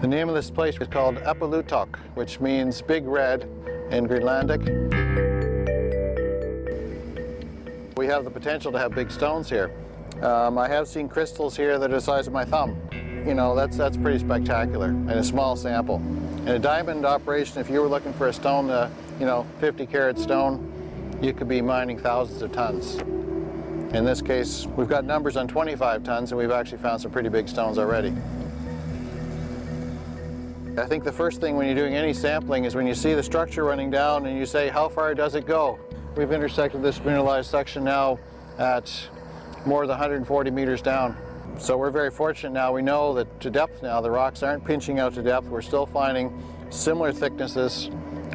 The name of this place is called Epilutok, which means big red in Greenlandic. We have the potential to have big stones here. I have seen crystals here that are the size of my thumb. You know, that's pretty spectacular in a small sample. In a diamond operation, if you were looking for a stone, 50-carat stone, you could be mining thousands of tons. In this case, we've got numbers on 25 tons, and we've actually found some pretty big stones already. I think the first thing when you're doing any sampling is when you see the structure running down and you say, how far does it go? We've intersected this mineralized section now at more than 140 meters down. So we're very fortunate now. We know that to depth now, the rocks aren't pinching out to depth. We're still finding similar thicknesses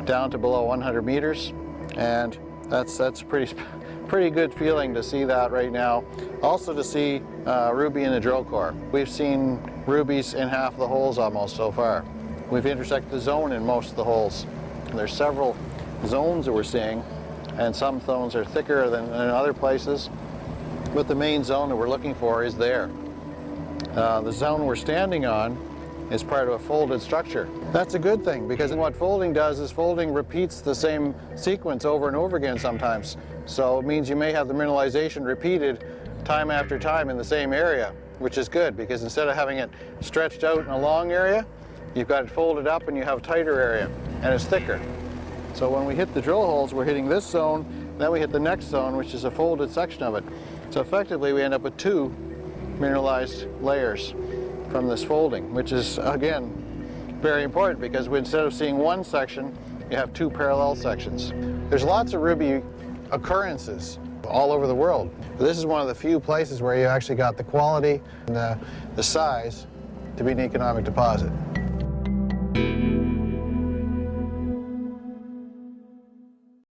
down to below 100 meters. And that's pretty good feeling to see that right now. Also to see ruby in the drill core. We've seen rubies in half the holes almost so far. We've intersected the zone in most of the holes. And there's several zones that we're seeing, and some zones are thicker than in other places. But the main zone that we're looking for is there. The zone we're standing on is part of a folded structure. That's a good thing, because what folding does is folding repeats the same sequence over and over again sometimes. So it means you may have the mineralization repeated time after time in the same area, which is good, because instead of having it stretched out in a long area, you've got it folded up and you have a tighter area, and it's thicker. So when we hit the drill holes, we're hitting this zone, then we hit the next zone, which is a folded section of it. So effectively we end up with two mineralized layers from this folding, which is, again, very important, because instead of seeing one section, you have two parallel sections. There's lots of ruby occurrences all over the world. This is one of the few places where you actually got the quality and the size to be an economic deposit.